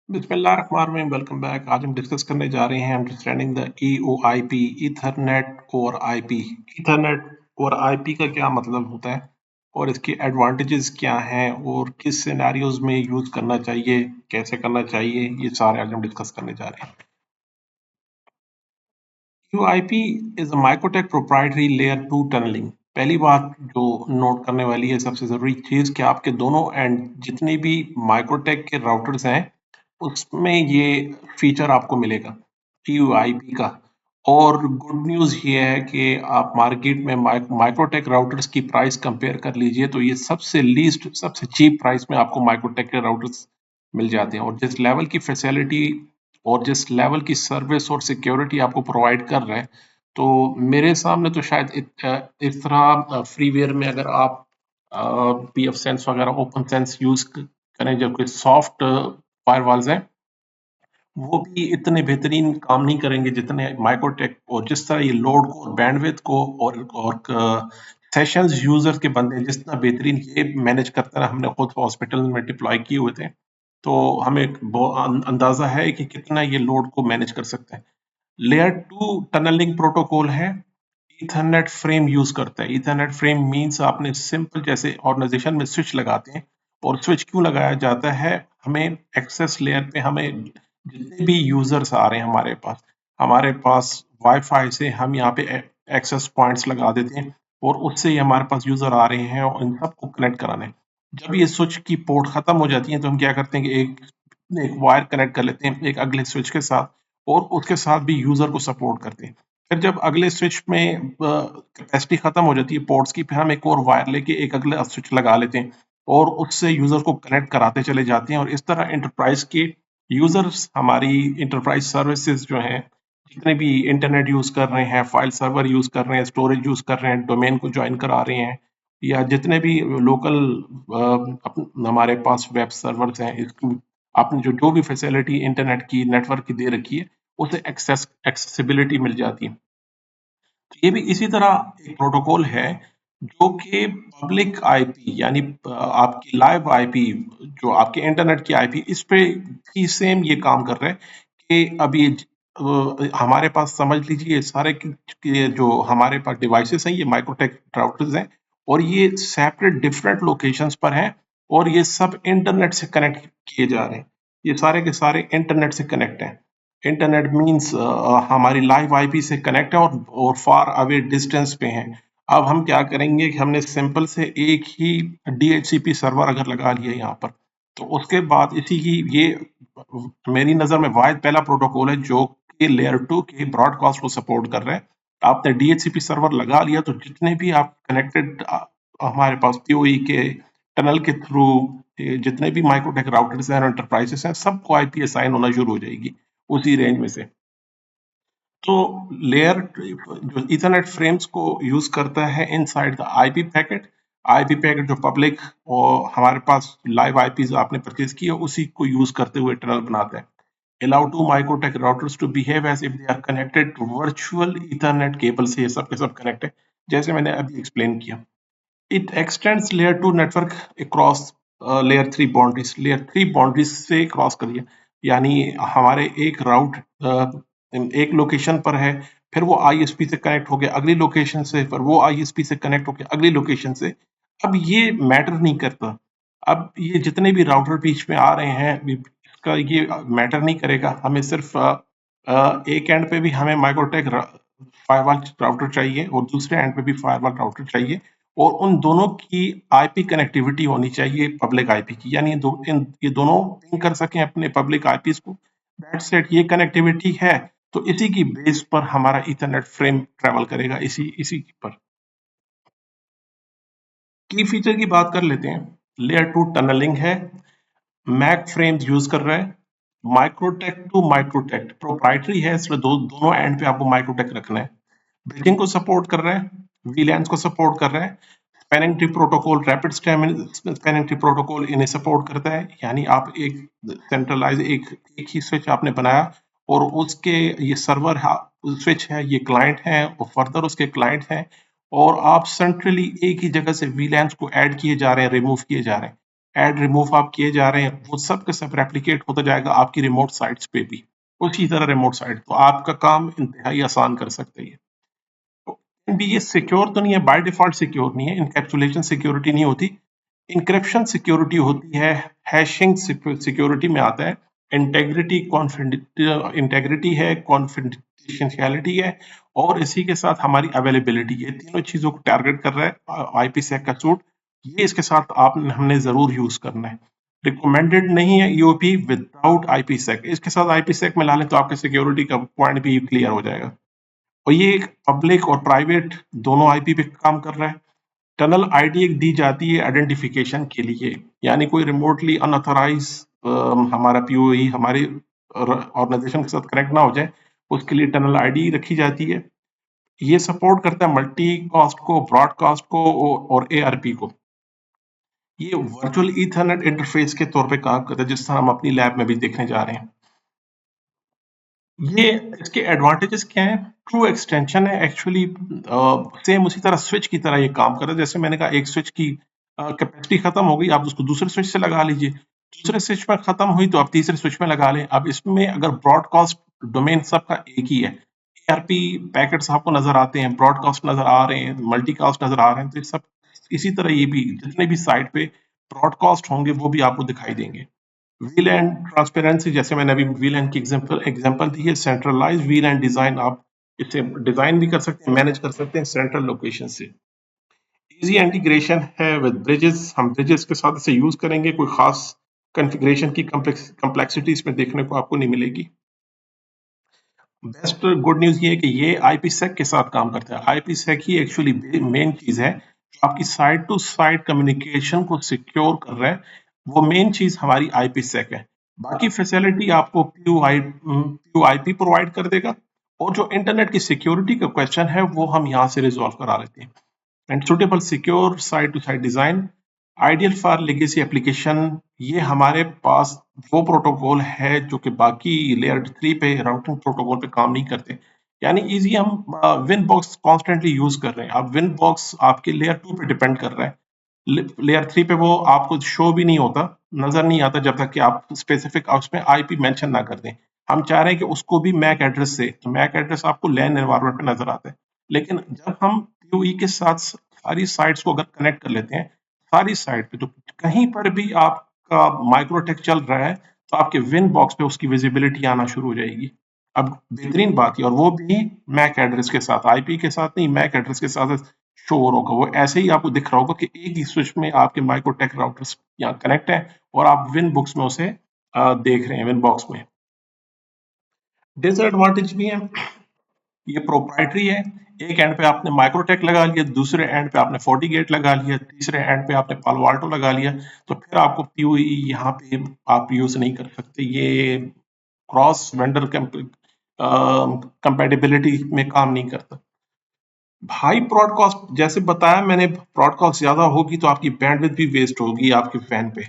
बिस्मिल्लाहिर्रहमानिर्रहीम। Welcome back. आज हम डिस्कस करने जा रहे हैं understanding the EOIP, Ethernet over IP. Ethernet और आईपी का क्या मतलब होता है और इसके एडवांटेजेस क्या हैं और किस सिनेरियोज में यूज करना चाहिए, कैसे करना चाहिए, ये सारे आज हम डिस्कस करने जा रहे हैं। EOIP is a MikroTik proprietary layer 2 tunnelling. पहली बात जो नोट करने वाली है, सबसे जरूरी चीज, कि आपके दोनों एंड जितने भी माइक्रोटेक के राउटर्स हैं उसमें ये फीचर आपको मिलेगा EOIP का। और गुड न्यूज़ ये है कि आप मार्केट में माइक्रोटेक राउटर्स की प्राइस कंपेयर कर लीजिए तो ये सबसे लीस्ट, सबसे चीप प्राइस में आपको माइक्रोटेक के राउटर्स मिल जाते हैं। और जिस लेवल की फैसिलिटी और जिस लेवल की सर्विस और सिक्योरिटी आपको प्रोवाइड कर रहे हैं, तो मेरे सामने तो शायद इस तरह फ्रीवेयर में अगर आप PF सेंस वगैरह ओपन सेंस यूज करें, जो कि सॉफ्ट फायरवॉल्स हैं, वो भी इतने बेहतरीन काम नहीं करेंगे जितने माइक्रोटेक। और जिस तरह ये लोड को और बैंडविड्थ को और सेशंस यूजर्स के बंदे जितना बेहतरीन ये मैनेज करते हैं, हमने खुद हॉस्पिटल में डिप्लॉय किए हुए थे, तो हमें अंदाजा है कि कितना ये लोड को मैनेज कर सकते हैं। लेयर 2 टनलिंग प्रोटोकॉल है, ईथरनेट फ्रेम यूज करता है। ईथरनेट फ्रेम मींस आपने सिंपल, जैसे ऑर्गेनाइजेशन में स्विच लगाते हैं, और स्विच क्यों लगाया जाता है, हमें एक्सेस लेयर पे हमें जितने भी यूजर्स आ रहे हैं हमारे पास वाईफाई से हम यहाँ पे एक्सेस पॉइंट्स लगा देते हैं, और उससे ही हमारे पास यूजर आ रहे हैं और इन सबको कनेक्ट कराना है। जब ये स्विच की पोर्ट खत्म हो जाती है तो हम क्या करते हैं कि एक एक वायर कनेक्ट कर लेते हैं एक अगले स्विच के साथ, और उसके साथ भी यूजर को सपोर्ट करते हैं। फिर जब अगले स्विच में कैपेसिटी खत्म हो जाती है पोर्ट्स की, फिर हम एक और वायर लेके एक अगला स्विच लगा लेते हैं और उससे यूजर को कनेक्ट कराते चले जाते हैं। और इस तरह इंटरप्राइज के यूजर्स, हमारी इंटरप्राइज सर्विसेज जो हैं, जितने भी इंटरनेट यूज कर रहे हैं, फाइल सर्वर यूज कर रहे हैं, स्टोरेज यूज कर रहे हैं, डोमेन को ज्वाइन करा रहे हैं, या जितने भी लोकल हमारे पास वेब सर्वर्स हैं, आपने जो जो भी फैसिलिटी इंटरनेट की, नेटवर्क की दे रखी है, उसे एक्सेसिबिलिटी मिल जाती है। तो ये भी इसी तरह एक प्रोटोकॉल है जो कि पब्लिक आईपी, यानी आपकी लाइव आईपी, जो आपके इंटरनेट की आईपी, इस पे भी सेम ये काम कर रहा है कि अभी हमारे पास समझ लीजिए ये सारे जो हमारे पास डिवाइसेस हैं, ये माइक्रोटेक राउटर्स हैं, और ये सेपरेट डिफरेंट लोकेशंस पर हैं, और ये सब इंटरनेट से कनेक्ट किए जा रहे हैं। ये सारे के सारे इंटरनेट से कनेक्ट हैं। इंटरनेट मींस हमारी लाइव आईपी से कनेक्ट है और फार अवे डिस्टेंस पे हैं। अब हम क्या करेंगे कि हमने सिंपल से एक ही DHCP सर्वर अगर लगा लिया यहाँ पर, तो उसके बाद इसी की ये मेरी नज़र में वाहिद पहला प्रोटोकॉल है जो कि लेयर 2 के ब्रॉडकास्ट को सपोर्ट कर रहा है। आपने DHCP सर्वर लगा लिया तो जितने भी आप कनेक्टेड हमारे पास PoE के टनल के थ्रू जितने भी माइक्रोटेक राउटर्स हैं और एंटरप्राइजेस हैं, सबको आईपी असाइन होना शुरू हो जाएगी उसी रेंज में से। तो लेयर जो इथरनेट फ्रेम्स को यूज करता है इनसाइड द आईपी पैकेट जो पब्लिक और हमारे पास लाइव आईपीज आपने परचेज की है, उसी को यूज करते हुए टनल बनाता है। allow two microtech routers to behave as if they are connected to virtual ethernet cable से ये सब के सब कनेक्ट है, जैसे मैंने अभी एक्सप्लेन किया। It extends layer 2 network across layer 3 boundaries। layer 3 boundaries से क्रॉस करिए, यानी हमारे एक राउट एक लोकेशन पर है, फिर वो आईएसपी से कनेक्ट हो गया अगली लोकेशन से, फिर वो आईएसपी से कनेक्ट हो गया अगली लोकेशन से। अब ये मैटर नहीं करता, अब ये जितने भी राउटर बीच में आ रहे हैं इसका ये मैटर नहीं करेगा। हमें सिर्फ एक एंड पे भी हमें माइक्रोटेक फायरवॉल राउटर चाहिए और दूसरे एंड पे भी फायरवॉल राउटर चाहिए, और उन दोनों की आईपी कनेक्टिविटी होनी चाहिए पब्लिक आईपी की, यानी ये दोनों पिंग कर सकें अपने पब्लिक आईपीज को। दैट्स इट, ये कनेक्टिविटी है। तो इसी की बेस पर हमारा इथरनेट फ्रेम ट्रेवल करेगा, इसी इसी पर। की फीचर की बात कर लेते हैं। लेयर 2 टनलिंग है, मैक फ्रेम्स यूज कर रहा है, माइक्रोटेक टू माइक्रोटेक प्रोप्राइटरी है, इसलिए दोनों एंड पे आपको माइक्रोटेक रखना है। ब्रिजिंग को सपोर्ट कर रहा है, वीलैंस को सपोर्ट कर रहा है, spanning tree protocol, rapid spanning tree protocol इन्हें सपोर्ट करता है। यानी आप एक सेंट्रलाइज एक ही स्विच आपने बनाया, और उसके ये सर्वर स्विच है, ये क्लाइंट है, और फर्दर उसके क्लाइंट हैं, और आप सेंट्रली एक ही जगह से वीलैंस को ऐड किए जा रहे हैं, रिमूव किए जा रहे हैं। ऐड रिमूव आप किए जा रहे हैं, वो सब के सब रेप्लिकेट होता जाएगा आपकी रिमोट साइट्स पे भी। उसी तरह रिमोट साइट, तो आपका काम इंतहाई आसान कर सकते हैं। भी ये सिक्योर तो नहीं है, बाय डिफॉल्ट सिक्योर नहीं है, इनकैप्सुलेशन सिक्योरिटी नहीं होती, इंक्रिप्शन सिक्योरिटी होती है, हैशिंग सिक्योरिटी में आता है, इंटेग्रिटी है, कॉन्फिडेंशियलिटी है, और इसी के साथ हमारी अवेलेबिलिटी, ये तीनों चीजों को टारगेट कर रहा है आईपीसेक का सूट। ये इसके साथ आप हमने जरूर यूज करना है। रिकमेंडेड नहीं है ईओपी विदाउट आईपीसेक, इसके साथ आईपीसेक मिला लें तो आपके सिक्योरिटी का पॉइंट भी क्लियर हो जाएगा। और ये एक पब्लिक और प्राइवेट दोनों आईपी पे काम कर रहा है। टनल आईडी एक दी जाती है आइडेंटिफिकेशन के लिए, यानी कोई रिमोटली अनऑथराइज हमारा पीओई हमारे ऑर्गेनाइजेशन के साथ कनेक्ट ना हो जाए, उसके लिए टनल आईडी रखी जाती है। ये सपोर्ट करता है मल्टी कास्ट को, ब्रॉडकास्ट को और एआरपी को। ये वर्चुअल ईथरनेट इंटरफेस के तौर पे काम करता है, जिस तरह हम अपनी लैब में भी देखने जा रहे हैं। ये इसके एडवांटेजेस क्या हैं? ट्रू एक्सटेंशन है एक्चुअली, सेम उसी तरह स्विच की तरह ये काम कर रहा है। जैसे मैंने कहा, एक स्विच की कैपेसिटी खत्म हो गई, आप उसको दूसरे स्विच से लगा लीजिए, दूसरे स्विच में खत्म हुई तो आप तीसरे स्विच में लगा लें। अब इसमें अगर ब्रॉडकास्ट डोमेन सबका एक ही है, एआरपी पैकेट्स आपको नजर आते हैं, ब्रॉडकास्ट नजर आ रहे हैं, मल्टीकास्ट नजर आ रहे हैं, तो ये सब इसी तरह ये भी जितने भी साइट पे ब्रॉडकास्ट होंगे वो भी आपको दिखाई देंगे। वीलैन ट्रांसपेरेंसी, जैसे मैंने अभी वीलैन की एग्जांपल दी है, सेंट्रलाइज्ड वीलैन डिजाइन, आप इसे डिजाइन भी कर सकते हैं, मैनेज कर सकते हैं सेंट्रल लोकेशन से। इजी इंटीग्रेशन है विद ब्रिजेस, हम ब्रिजेस के साथ इसे यूज करेंगे, कोई खास कॉन्फ़िगरेशन की कम्प्लेक्सिटी इसमें देखने को आपको नहीं मिलेगी। बेस्ट गुड न्यूज़ ये है कि ये आईपीसेक के साथ काम करता है। आईपीसेक ही एक्चुअली मेन चीज़ है जो आपकी साइड टू साइड कम्युनिकेशन को सिक्योर कर रहा है, वो मेन चीज़ हमारी आईपीसेक है। बाकी फैसिलिटी आपको पीयूआईपी प्रोवाइड कर देगा, और जो इंटरनेट की सिक्योरिटी का क्वेश्चन है वो हम यहाँ से रिजॉल्व करा लेते हैं। And suitable secure site to site design, ideal for legacy application, ये हमारे पास वो प्रोटोकॉल है जो कि बाकी लेयर 3 पे राउटिंग प्रोटोकॉल पे काम नहीं करते। यानी इजी हम विन बॉक्स कॉन्स्टेंटली यूज कर रहे हैं। अब विन बॉक्स आपके लेयर 2 पे डिपेंड कर रहा है, लेयर 3 पे वो आपको शो भी नहीं होता, नजर नहीं आता जब तक कि आप स्पेसिफिक उसमें आईपी मेंशन ना कर दें। हम चाह रहे हैं कि उसको भी मैक एड्रेस से, तो मैक एड्रेस आपको लैन एनवायरनमेंट पे नजर आता है। लेकिन जब हम पीयूई के साथ सारी साइट्स को अगर कनेक्ट कर लेते हैं, सारी साइट पे, तो कहीं पर भी आपका माइक्रोटेक चल रहा है तो आपके विन बॉक्स पे उसकी विजिबिलिटी आना शुरू हो जाएगी। अब बेहतरीन बात है, और वो भी मैक एड्रेस के साथ, आईपी के साथ नहीं, मैक एड्रेस के साथ शो हो रहा होगा। वो ऐसे ही आपको दिख रहा होगा कि एक ही स्विच में आपके माइक्रोटेक राउटर्स यहाँ कनेक्ट है, और आप विन बुक्स में उसे देख रहे हैं, विन बॉक्स में। डिसएडवांटेज भी है, ये प्रोप्राइटरी है। एक एंड पे आपने माइक्रोटेक लगा लिया, दूसरे एंड पे आपने FortiGate लगा लिया, तीसरे एंड पे आपने पालो आल्टो लगा लिया, तो फिर आपको पीओई यहाँ पे आप यूज नहीं कर सकते। ये क्रॉस वेंडर कंपेटिबिलिटी में काम नहीं करता। हाई ब्रॉडकास्ट, जैसे बताया मैंने, ब्रॉडकास्ट ज्यादा होगी तो आपकी बैंडविड्थ भी वेस्ट होगी आपके फैन पे।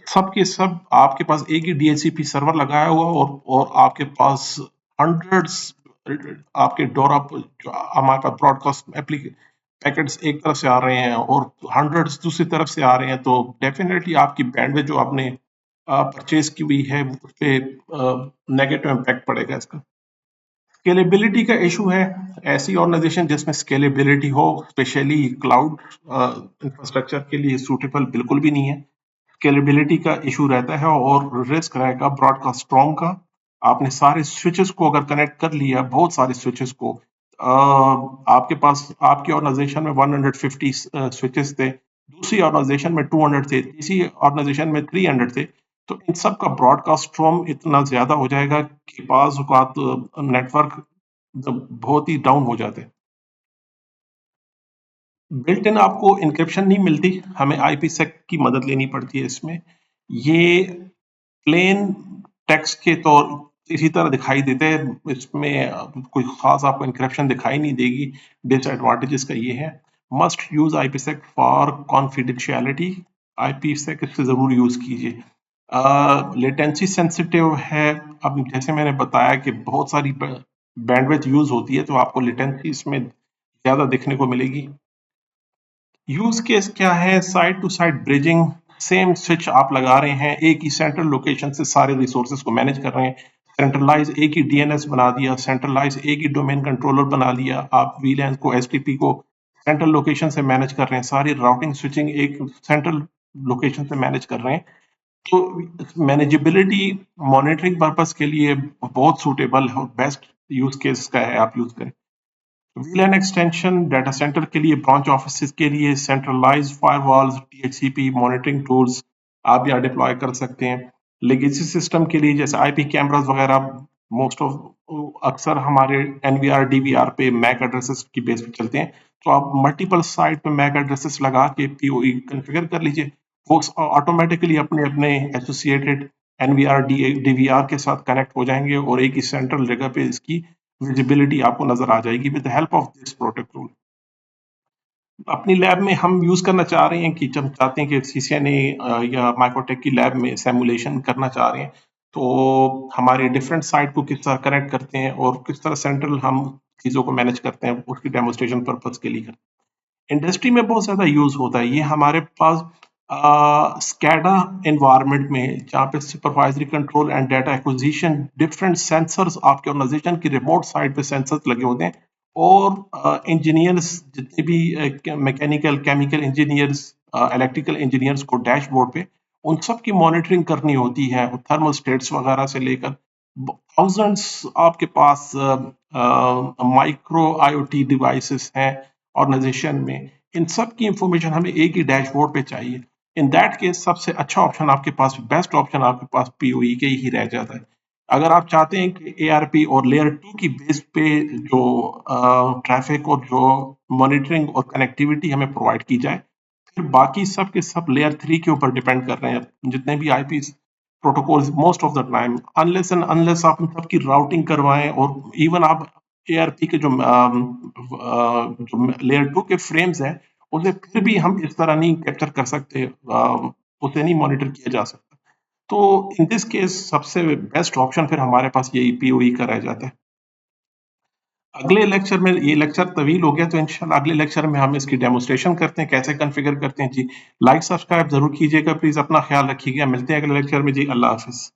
सब के सब आपके पास एक ही डीएचसीपी सर्वर लगाया हुआ, और आपके पास हंड्रेड्स आपके डोरा जो हमारे पास ब्रॉडकास्ट पैकेट्स एक तरफ से आ रहे हैं और हंड्रेड्स दूसरी तरफ से आ रहे हैं, तो डेफिनेटली आपकी बैंडविड्थ जो आपने परचेज की हुई है उस पे नेगेटिव इम्पैक्ट पड़ेगा इसका। स्केलेबिलिटी का इशू है, ऐसी ऑर्गेनाइजेशन जिसमें स्केलेबिलिटी हो, स्पेशली क्लाउड इंफ्रास्ट्रक्चर के लिए सूटेबल बिल्कुल भी नहीं है। स्केलेबिलिटी का इशू रहता है, और रिस्क रहेगा ब्रॉडकास्ट स्ट्रॉन्ग का। आपने सारे स्विचेस को अगर कनेक्ट कर लिया, बहुत सारे स्विचेस को, आपके पास आपकी ऑर्गेनाइजेशन में 150 स्विचेस थे, दूसरी ऑर्गेनाइजेशन में 200 थे, तीसरी ऑर्गेनाइजेशन में 300 थे, तो इन सब का ब्रॉडकास्ट स्ट्रॉम इतना ज्यादा हो जाएगा कि बाज़ औक़ात नेटवर्क बहुत ही डाउन हो जाते हैं। बिल्ट इन आपको एन्क्रिप्शन नहीं मिलती, हमें आईपीसेक की मदद लेनी पड़ती है इसमें। ये प्लेन टेक्स्ट के तौर इसी तरह दिखाई देते हैं, इसमें कोई खास आपको एन्क्रिप्शन दिखाई नहीं देगी। डिसएडवांटेज इसका ये है, must use IPsec for confidentiality, IPsec इससे जरूर यूज कीजिए। लेटेंसी सेंसिटिव है, अब जैसे मैंने बताया कि बहुत सारी बैंडविड्थ यूज होती है, तो आपको लेटेंसी इसमें ज्यादा देखने को मिलेगी। यूज केस क्या है? Site to site bridging, same switch आप लगा रहे हैं, एक ही सेंट्रल लोकेशन से सारे रिसोर्सेज को मैनेज कर रहे हैं, सेंट्रलाइज एक ही डीएनएस बना दिया, सेंट्रलाइज एक ही डोमेन कंट्रोलर बना लिया, आप वीलैन को एसटीपी को सेंट्रल लोकेशन से मैनेज कर रहे हैं, सारी राउटिंग स्विचिंग एक सेंट्रल लोकेशन से मैनेज कर रहे हैं। तो मैनेजेबिलिटी मॉनिटरिंग पर्पस के लिए बहुत सूटेबल है और बेस्ट यूज केस का है, आप यूज करें। वीलैन एक्सटेंशन डाटा सेंटर के लिए, ब्रांच ऑफिस के लिए centralise firewalls, DHCP monitoring tools आप यहाँ डिप्लॉय कर सकते हैं। लेगेसी सिस्टम के लिए जैसे आईपी कैमरास वगैरह, मोस्ट ऑफ अक्सर हमारे एनवीआर डीवीआर पे मैक एड्रेसेस की बेस पे चलते हैं, तो आप मल्टीपल साइट पे मैक एड्रेसेस लगा के पीओई कॉन्फ़िगर कर लीजिए, वो ऑटोमेटिकली अपने अपने एसोसिएटेड एनवीआर डीवीआर के साथ कनेक्ट हो जाएंगे और एक ही सेंट्रल जगह पे इसकी विजिबिलिटी आपको नजर आ जाएगी with the help of this protect tool. अपनी लैब में हम यूज करना चाह रहे हैं कि जब चाहते हैं कि सीसीएनए या माइक्रोटेक की लैब में सिमुलेशन करना चाह रहे हैं, तो हमारे डिफरेंट साइट को किस तरह कनेक्ट करते हैं और किस तरह सेंट्रल हम चीज़ों को मैनेज करते हैं, उसकी डेमोस्ट्रेशन पर्पज के लिए करते हैं। इंडस्ट्री में बहुत ज़्यादा यूज होता है ये हमारे पास स्कैडा एनवायरनमेंट में, जहाँ पे supervisory control and data acquisition, different sensors आपके ऑर्गेनाइजेशन की रिमोट साइट पे सेंसर्स लगे होते हैं, और इंजीनियर्स जितने भी mechanical chemical engineers, electrical engineers को डैशबोर्ड पे उन सब की मॉनिटरिंग करनी होती है, थर्मोस्टेट्स वगैरह से लेकर थाउजेंड्स आपके पास माइक्रो आईओटी डिवाइसेस हैं ऑर्गेनाइजेशन में, इन सब की इंफॉर्मेशन हमें एक ही डैशबोर्ड पे चाहिए। इन दैट केस सबसे अच्छा ऑप्शन आपके पास, बेस्ट ऑप्शन आपके पास पीओई के ही रह जाता है। अगर आप चाहते हैं कि एआरपी और लेयर 2 की बेस पे जो ट्रैफिक और जो मॉनिटरिंग और कनेक्टिविटी हमें प्रोवाइड की जाए, फिर बाकी सब के सब लेयर 3 के ऊपर डिपेंड कर रहे हैं। जितने भी IP protocols most of the time, unless and unless आप इन सब की राउटिंग करवाएं, और इवन आप एआरपी के जो लेयर 2 के फ्रेम्स हैं, उसे फिर भी हम इस तरह नहीं कैप्चर कर सकते, उसे नहीं मॉनिटर किया जा सकता। तो इन दिस केस सबसे बेस्ट ऑप्शन फिर हमारे पास यही पीओई का रह जाता है। अगले लेक्चर में, ये लेक्चर तवील हो गया तो इंशाल्लाह अगले लेक्चर में हम इसकी डेमोस्ट्रेशन करते हैं, कैसे कॉन्फ़िगर करते हैं। जी लाइक सब्सक्राइब जरूर कीजिएगा प्लीज, अपना ख्याल रखिएगा, मिलते हैं अगले लेक्चर में जी, अल्लाह हाफिज।